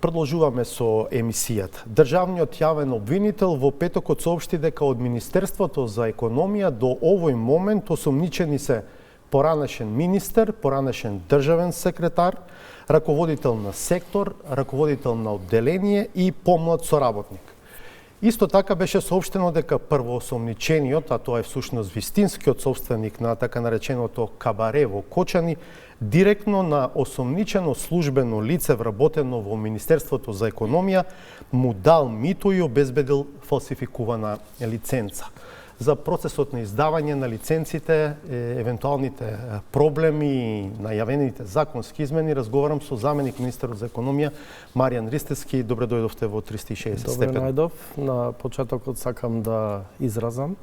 Продолжуваме со емисијата. Државниот јавен обвинител во петокот соопшти дека од Министерството за економија до овој момент осомничени се поранешен министер, поранешен државен секретар, раководител на сектор, раководител на одделение и помлад соработник. Исто така беше соопштено дека првоосомничениот, а тоа е всушност вистинскиот собственик на така нареченото кабаре во Кочани, директно на осомничено службено лице вработено во Министерството за економија, му дал мито и обезбедил фалсификувана лиценца. За процесот на издавање на лиценците, евентуалните проблеми, најавените законски измени, разговарам со заменик министерот за економија Маријан Ристевски. Добре дојдовте во 360 степени. Добре најдов. На почетокот сакам да изразам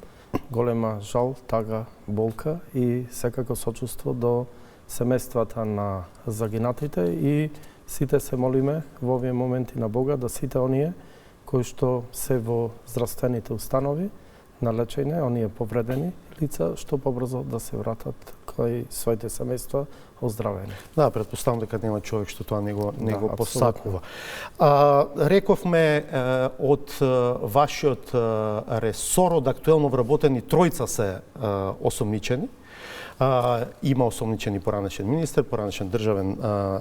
голема жал, тага, болка и секако сочувство до семејствата на загинатите и сите се молиме во овие моменти на Бога да сите оние кои што се во здравствените установи на лечење, оние повредени лица, што побрзо да се вратат кај своите семејства оздравени. Да, претпоставам дека нема човек што тоа не го посакува. Рековме од вашиот ресор, од актуелно вработени тројца се осомничени. Има осомничени поранешен министер, поранешен државен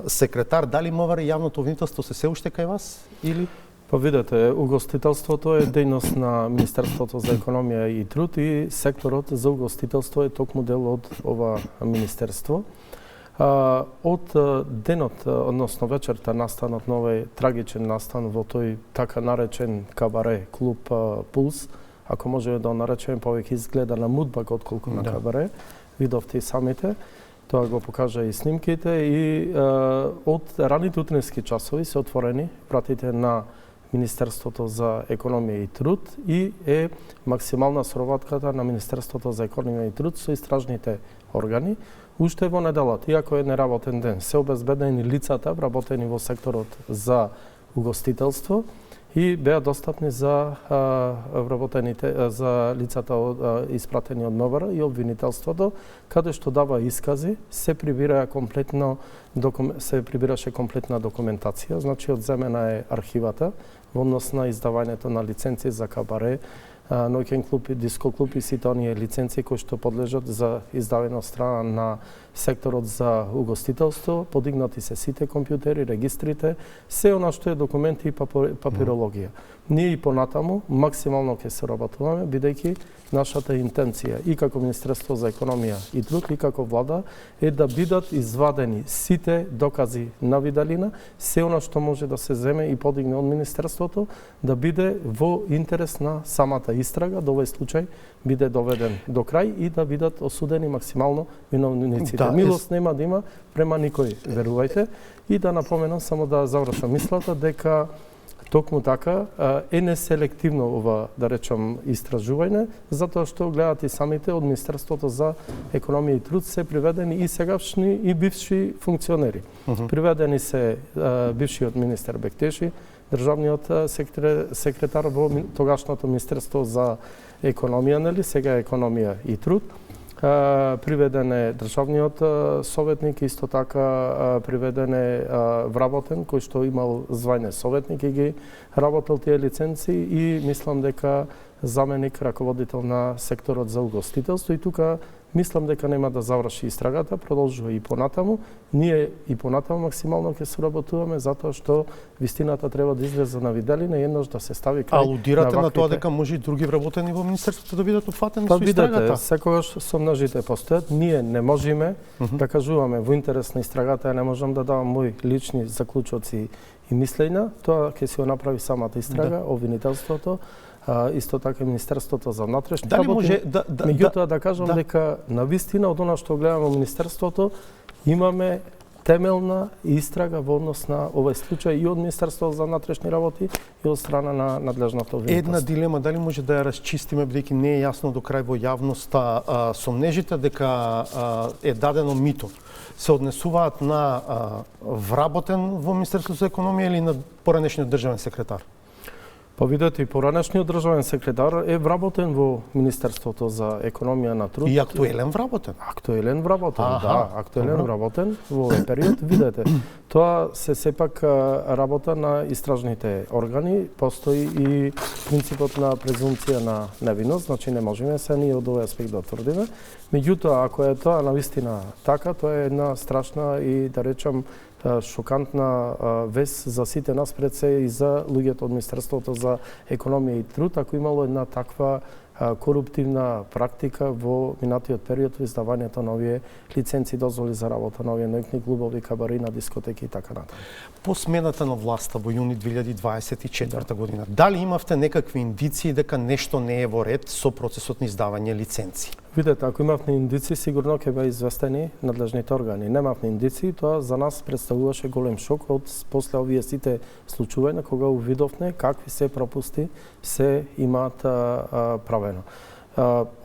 секретар. Дали МВР јавното обвинителство се уште кај вас или? Па видете, угостителството е дејност на Министерството за економија и труд и секторот за угостителство е токму дел од ова министерство. Од денот, односно вечерта настанот на овој трагичен настан во тој така наречен кабаре клуб Пулс, ако можеме да наречеме повеќе изгледа на мудбак отколку на кабаре, видовте и самите. Тоа го покажа и снимките и од раните утрински часови се отворени вратите на Министерството за економија и труд и е максимална соработката на Министерството за економија и труд со истражните органи. Уште во неделата, иако е неработен ден, се обезбедени лицата вработени во секторот за угостителство и беа достапни за вработените за лицата испратени од МВР и обвинителството, каде што дава искази, се прибираше комплетна документација, значи одземена е архивата во однос на издавањето на лиценци за кабаре, ноќен клуб и диско клуб и сите оние лиценци кои што подлежат за издавање од страна на секторот за угостителство, подигнати се сите компјутери, регистрите, се она што е документи и папирологија. Ние и понатаму максимално ќе се работуваме, бидејќи нашата интенција и како Министерство за економија и труд и како влада е да бидат извадени сите докази на виделина, се она што може да се земе и подигне од Министерството, да биде во интерес на самата истрага, да овој случај биде доведен до крај и да бидат осудени максимално виновниците. Милост нема да има према никој, верувајте. И да напоменам, само да завршам мислата, дека токму така е неселективно ова, да речам, истражување, затоа што гледат и самите од Министерството за економија и труд се приведени и сегашни и бивши функционери. Приведени се бившиот министер Бектеши, државниот секретар во тогашното Министерство за економија, нели, сега економија и труд. Приведен е државниот советник, исто така приведен е вработен, кој што имал звање советник и ги работел тие лиценци и мислам дека заменик раководител на секторот за угостителство и тука мислам дека нема да заврши истрагата, продолжува и понатаму. Ние и понатаму максимално ќе соработуваме затоа што вистината треба да излезе на виделина и еднаш да се стави крај. Алудирате на тоа дека може и други вработени во министерството да бидат опфатени со истрагата? Видете, секогаш сомнажите постојат. Ние не можеме да кажуваме во интерес на истрагата, ја не можам да давам мои лични заклучоци и мислења. Тоа ќе се направи самата истрага, обвинителството. Исто така Министерството за внатрешни работи. Меѓутоа да кажам дека на вистина од она што гледаме во Министерството имаме темелна истрага во однос на овој случај и од Министерството за внатрешни работи и од страна на надлежното обвинителство. Една дилема, дали може да ја расчистиме, бидејќи не е јасно до крај во јавноста, сомнежите дека е дадено мито се однесуваат на вработен во Министерството за економија или на поранешниот државен секретар? Па видете, и поранешниот државен секретар е вработен во Министерството за економија на труд. И актуелен вработен. Актуелен вработен, да, актуелен вработен во овој период. Видете, тоа се сепак работа на истражните органи, постои и принципот на презумпција на невиност, значи не можеме се ние од овој аспект да тврдиме. Меѓутоа, ако е тоа навистина така, тоа е една страшна и, да речам, шокантна вест за сите нас, пред се и за луѓето од Министерството за економија и труд, ако имало една таква коруптивна практика во минатиот период во издавањето на овие лиценци, дозволи за работа на овие ноќни клубови, кабарина, дискотеки и така натаму. По смената на власта во јуни 2024 година, дали имавте некакви индиции дека нешто не е во ред со процесот на издавање лиценци? Видете, ако имавме индици, сигурно ќе беа известени надлежните органи. Немавме индици, тоа за нас представуваше голем шок од после овие сите случувања, кога увидовме какви се пропусти се имаат правено.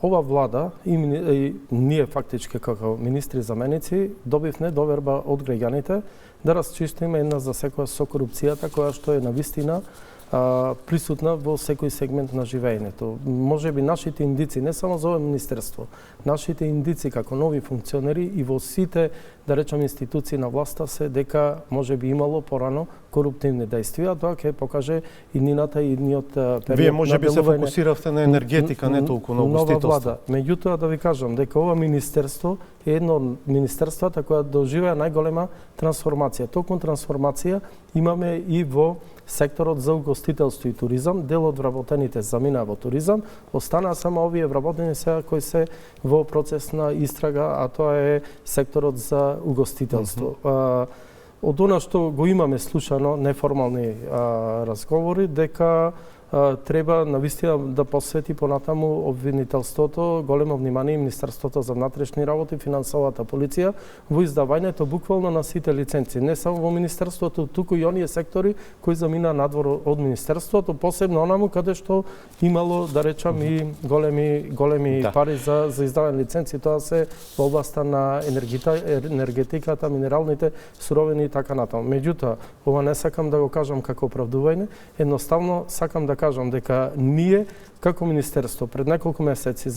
Ова влада и ние фактички како министри заменици добивме доверба од граѓаните да расчистиме една за секоја со корупцијата која што е навистина присутна во секој сегмент на живеењето. Можеби нашите индици, не само за ова министерство, нашите индици како нови функционери и во сите, да речам, институции на власта се дека можеби имало порано коруптивни дејствија, тоа ќе покаже и нината и идниот период. Вие можеби се фокусиравте на енергетика, не толку на угостителство. Меѓутоа да ви кажам дека ова министерство е едно од министерствата која доживеа најголема трансформација. Токму трансформација имаме и во секторот за угостителство и туризам, дел од вработените заминаа во туризам, останаа само овие вработени сега кои се во процес на истрага, а тоа е секторот за угостителство. Од она што го имаме слушано, неформални разговори, дека треба навистина да посвети понатаму обвинителството големо внимание и Министерството за внатрешни работи, финансовата полиција во издавањето буквално на сите лиценци, не само во министерството, туку и оние сектори кои заминаа надвор од министерството, посебно онаму каде што имало, да речам, и големи пари за издавање лиценци, тоа се во областа на енергетиката, минералните суровини и така натаму. Меѓутоа, ова не сакам да го кажам како оправдување, едноставно сакам да кажам дека ние како министерство пред неколку месеци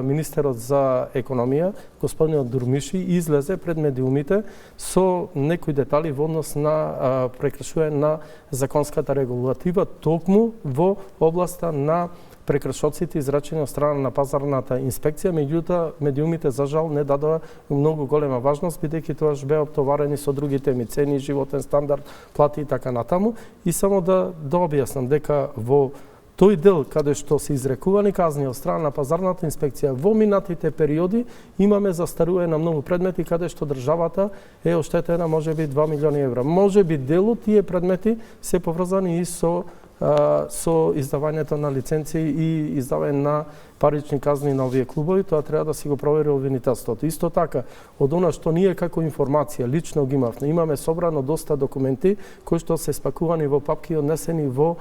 министерот за економија господинот Дурмиши излезе пред медиумите со некои детали во однос на прекршување на законската регулатива токму во областа на прекршоците изречени од страна на пазарната инспекција, меѓутоа медиумите за жал не дадоа многу голема важност, бидејќи тоаш беа оптоварени со други теми, цени, животен стандард, плати и така натаму. И само да објаснам дека во тој дел каде што се изрекувани казни од страна на пазарната инспекција во минатите периоди имаме застарување на многу предмети каде што државата е оштетена можеби 2 милиони евра. Можеби дел од тие предмети се поврзани и со издавањето на лиценци и издавање на парични казни на овие клубови, тоа треба да си го провери обвинителството. Исто така, од она што ние како информација лично ги имавме, имаме собрано доста документи кои што се спакувани во папки однесени во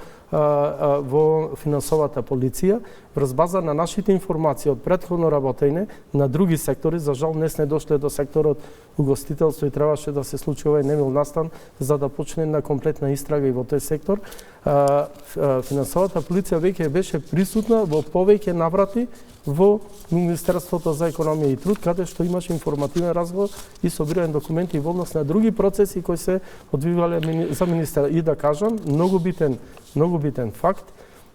финансовата полиција, врз база на нашите информации од претходно работење на други сектори, за жал днес не дошле до секторот угостителство и требаше да се случи овој немил настан за да почне една комплетна истрага и во тој сектор. Финансовата полиција веќе беше присутна во повеќе наврати во Министерството за економија и труд, каде што имаше информативен разговор и собирање документи во однос на други процеси кои се одвивале за министер. И да кажам, многу битен факт,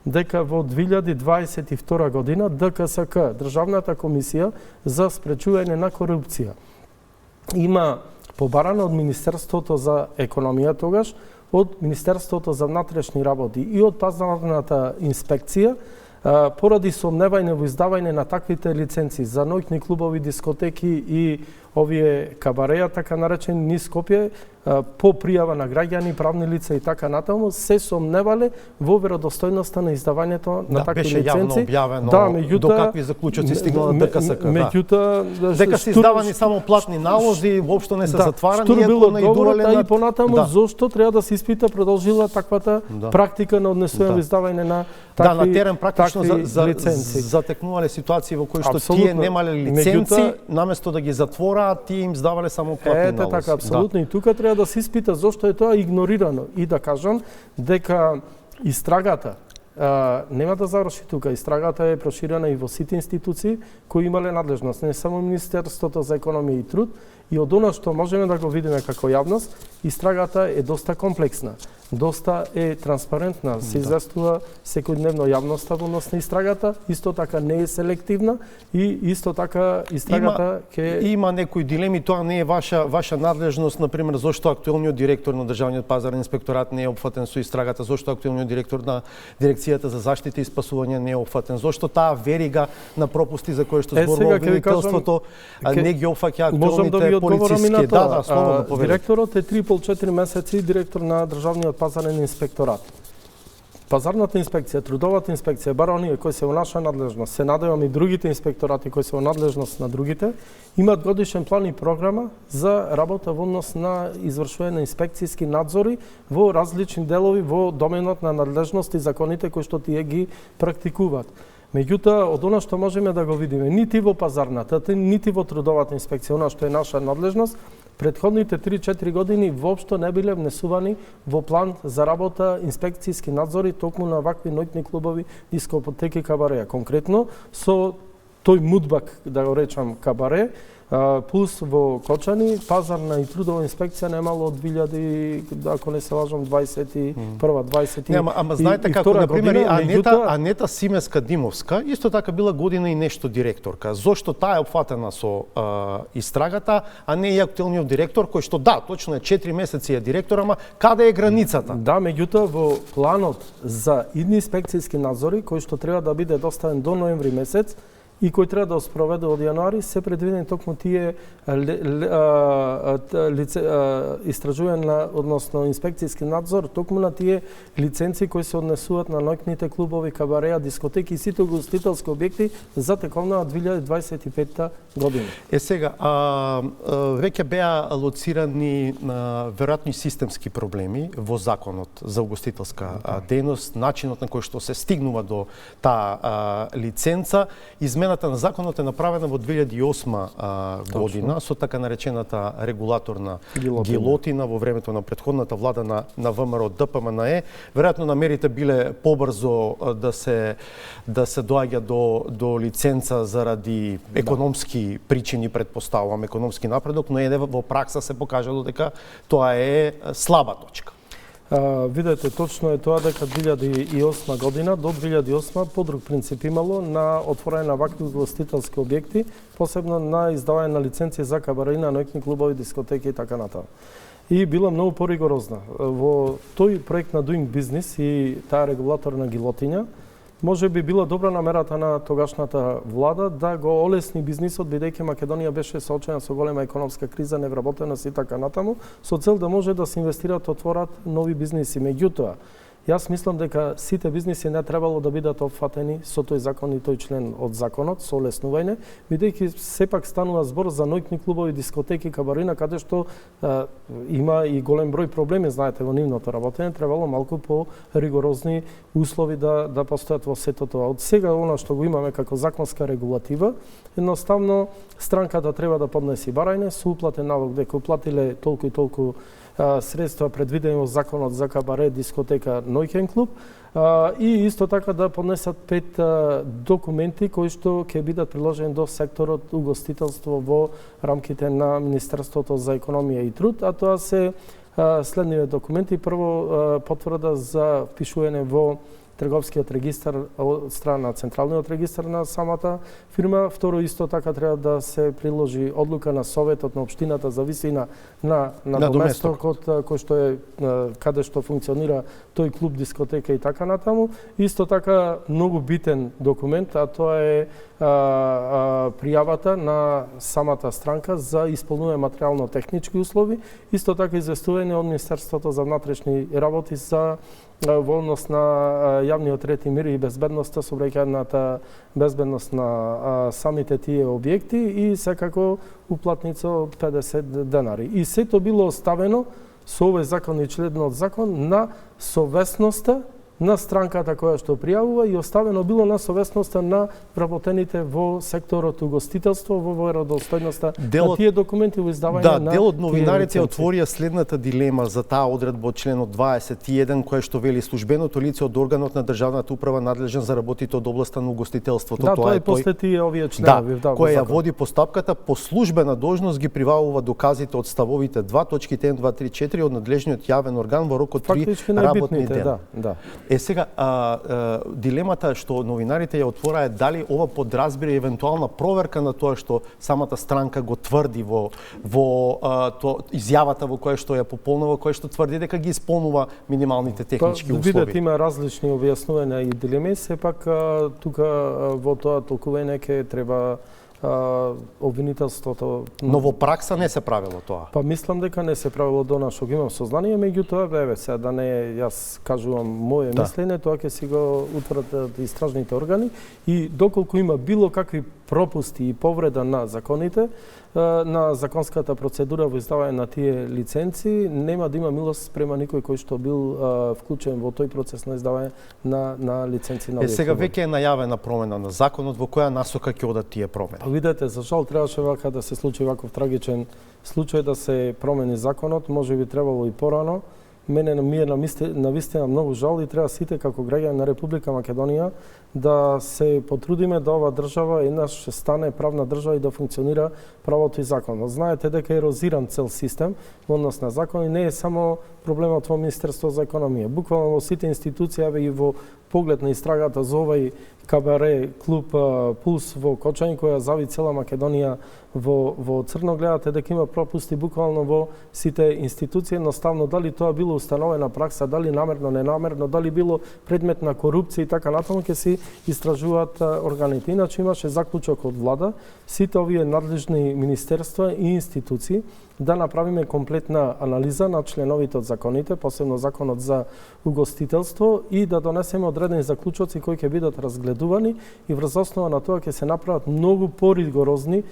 дека во 2022 година ДКСК, Државната комисија за спречување на корупција, има побарано од Министерството за економија тогаш, од Министерството за внатрешни работи и од пазарната инспекција, поради сомневање во издавање на таквите лиценци за ноќни клубови, дискотеки и овие кабареја, така наречени низ Скопје, по пријава на граѓани, правни лица и така натаму, се сомневале во веродостојноста на издавањето на такви лиценци. Беше јавно објавено до какви заклучоци стигнала ДКСК. Дека се издавани само платни налози, воопшто не се затварани, иако наидувале и понатаму зошто треба да се испита продолжила таквата практика на однесување издавање на такви на терен практично лиценци. Затекнувале ситуации во кои што тие немале лиценци, наместо да ги затвораат, тие им издавале само платни налози. Така, апсолутно. И тука треба да се испита зошто е тоа игнорирано. И да кажам дека истрагата нема да заврши тука. Истрагата е проширена и во сите институции кои имале надлежност, не само Министерството за економија и труд, и од она што можеме да го видиме како јавност, истрагата е доста комплексна, доста е транспарентна, се известува секојдневно јавноста во однос на истрагата, исто така не е селективна и исто така истрагата има некои дилеми, тоа не е ваша надлежност, например, зошто актуелниот директор на Државниот пазарен инспекторат не е опфатен со истрагата, зошто актуелниот директор на Дирекцијата за заштита и спасување не е опфатен, зошто таа верига на пропусти за кои што зборува обвинителството не ги опфаќа актуелните полициски. Да, слободно повелете. Директорот е 3,5-4 месеци директор на Државниот пазарен инспекторат. Пазарната инспекција, трудовата инспекција, бар оние кои се во наша надлежност, се надевам и другите инспекторати кои се во надлежност на другите, имаат годишен план и програма за работа во однос на извршување на инспекцијски надзори во различни делови во доменот на надлежност и законите кои што тие ги практикуваат. Меѓутоа, од она што можеме да го видиме, нити во пазарната, нити во трудовата инспекција, она што е наша надлежност, предходните 3-4 години воопшто не биле внесувани во план за работа инспекцијски надзори токму на вакви ноќни клубови, дискотеки, кабареја. Конкретно со тој мудбак, да го речам, кабаре, плюс во Кочани, пазарна и трудова инспекција немало од 2000, ако не се лажам, 21-20 ама знаете како, например, Анета Симеска-Димовска, исто така била година и нешто директорка. Зошто таа е опфатена со истрагата, а не и актуелниот директор, кој што да, точно е 4 месеци е директор, ама каде е границата? Да, меѓутоа во планот за идни инспекцијски надзори, кој што треба да биде доставен до ноември месец, и кој треба да спроведе од јануари, се предвидени токму тие истражување, односно инспекцијски надзор, токму на тие лиценци кои се однесуваат на ноќните клубови, кабареа, дискотеки и сите угостителски објекти за тековна 2025 година. Сега, веќе беа лоцирани веројатно и системски проблеми во законот за угостителска дејност, начинот на кој што се стигнува до таа лиценца. Измената на законот е направена во 2008 година со така наречената регулаторна гилотина во времето на претходната влада на ВМРО ДПМНЕ. Веројатно намерите биле побрзо да се доаѓа до лиценца заради економски причини, предпоставувам, економски напредок, но во пракса се покажало дека тоа е слаба точка. Видете, точно е тоа дека 2008 година до 2008 по друг принцип имало на отворање на вакви угостителски објекти, посебно на издавање на лиценци за кабареина, ноќни клубови, дискотеки и така натаму. И била многу поригорозна. Во тој проект на Doing Business и таа регулаторна гилотиња, може би била добра намерата на тогашната влада да го олесни бизнисот, бидејќи Македонија беше соочена со голема економска криза, невработеност и така натаму, со цел да може да се инвестираат, отворат нови бизниси. Меѓутоа, јас мислам дека сите бизниси не требало да бидат опфатени со тој закон и тој член од законот, со олеснување, бидејќи сепак станува збор за ноќни клубови, дискотеки, кабарина, каде што има и голем број проблеми, знаете, во нивното работење, требало малку по-ригорозни услови да постојат во сето тоа. Од сега, она што го имаме како законска регулатива, едноставно странката треба да поднеси барање, со уплатен налог дека уплатиле толку и толку средства предвидени во законот за кабаре, дискотека, ноќен клуб, и исто така да поднесат 5 документи кои што ќе бидат приложени до секторот угостителство во рамките на Министерството за економија и труд, а тоа се следниве документи. Прво, потврда за впишување во трговскиот регистар од страна на централниот регистар на самата фирма. Второ, исто така треба да се приложи одлука на советот на општината за висина на доместокот кој што е каде што функционира тој клуб, дискотека и така натаму. Исто така многу битен документ, а тоа е пријавата на самата странка за исполнување материјално-технички услови. Исто така известување од Министерството за внатрешни работи за во однос на јавниот ред и мир и безбедноста, сообраќајната безбедност на самите тие објекти и секако уплатница од 50 денари. И сето било оставено со овој закон и членот закон на совесноста на странката која што пријавува и оставено било на совесноста на вработените во секторот угостителство, во веродостојноста на тие документи во издавање на дел од новинарите отворија следната дилема за таа одредба од членот 21 која што вели службеното лице од органот на државната управа надлежен за работите од областа на угостителството. Да, тоа е после тие овие членови, која ја води постапката по службена должност ги привалува доказите од ставовите 2 точките 1, 2, 3, 4 од надлежниот јавен орган во рок од 3 работни дена. Сега дилемата што новинарите ја отвораа е дали ова подразбира евентуална проверка на тоа што самата странка го тврди во изјавата во која што ја пополнува, која што тврди дека ги исполнува минималните технички услови. Видете, има различни објаснувања и дилеми, сепак тука во тоа толкување ќе треба обвинителството. Но во пракса не се правило тоа. Па мислам дека не се правило до нашо ги имам сознание, меѓутоа еве сега да не јас кажувам моје мислење, тоа ќе си го утврдат истражните органи и доколку има било какви пропусти и повреда на законите, на законската процедура во издавање на тие лиценци, нема да има милост према никој кој што бил вклучен во тој процес на издавање на лиценци на сега веќе е најавена промена на законот, во која насока ќе одат тие промени? Видете, за жал требаше вака да се случи ваков трагичен случај да се промени законот, можеби требало и порано. Мене ми е навистина многу жал и треба сите како граѓани на Република Македонија да се потрудиме да ова држава еднаш стане правна држава и да функционира правото и законот. Знаете дека е ерозиран цел систем во однос на закон и не е само проблемот во Министерство за економија. Буквално во сите институции, и во поглед на истрагата за овај кабаре клуб Пулс во Кочани која зави цела Македонија во црно, гледате дека има пропусти буквално во сите институции, едноставно дали тоа било установена пракса, дали намерно, ненамерно, дали било предмет на корупција и така натаму ќе се истражуваат органите. Иначе имаше заклучок од влада, сите овие надлежни министерства и институции да направиме комплетна анализа на членовите од законите, посебно законот за угостителство и да донесеме одредени заклучоци кои ќе бидат разгледувани и врз основа на тоа ќе се направат многу поригорозни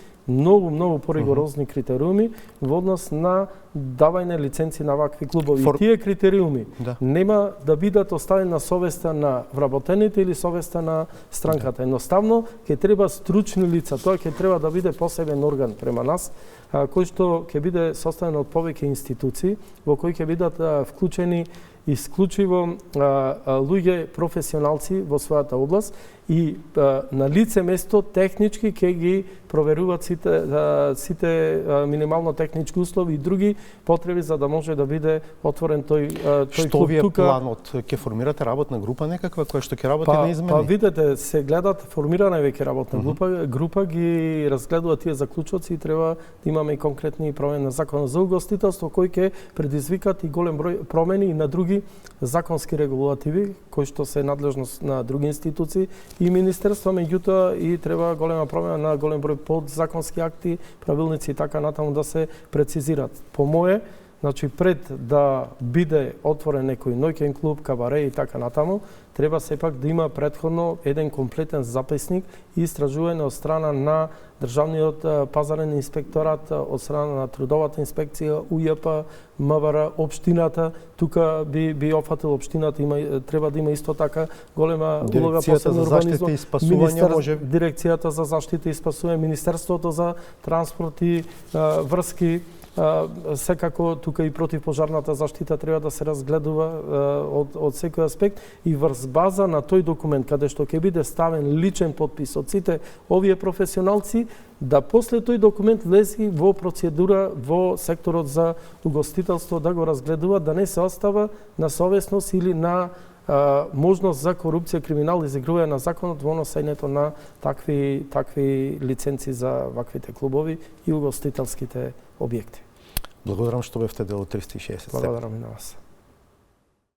критериуми во однос на давање лиценци на вакви клубови. И тие критериуми нема да бидат оставени на совеста на вработените или совеста на странката. Едноставно ќе треба стручни лица, тоа ќе треба да биде посебен орган према нас, кој што ќе биде составен од повеќе институции, во кои ќе бидат вклучени исклучиво луѓе професионалци во својата област и на лице место технички ќе ги проверуваат сите минимално технички услови и други потреби за да може да биде отворен тој клуб. Што ви е планот? Ќе формирате работна група некаква која што ќе работи на измени? Па видете, се гледат, формирана е веќе работна група ги разгледува тие заклучоци и треба да имаме и конкретни промени на законот за угостителство кои ќе предизвикат и голем број промени и на други законски регулативи кои што се надлежност на други институции и министерства, меѓутоа и треба голема промена на голем број подзаконски акти, правилници и така натаму да се прецизираат. По мое, значи пред да биде отворен некој ноќен клуб, кабаре и така натаму, треба сепак да има претходно еден комплетен записник и истражување од страна на Државниот пазарен инспекторат, од страна на трудовата инспекција, УЈП, МВР, општината. Тука би офатил општината, треба да има исто така голема улога посебно урбанизам, Дирекцијата за заштита и спасување, Министерството за транспорт и врски. Секако тука и противпожарната заштита треба да се разгледува од секој аспект и врз база на тој документ каде што ќе биде ставен личен подпис од сите овие професионалци, да после тој документ влези во процедура во секторот за угостителство да го разгледува, да не се остава на совесност или на можност за корупција, криминал, изигрување на законот во носењето на такви лиценци за ваквите клубови и угостителските објекти. Благодарам што бевте дел од 360. Благодарам и на вас.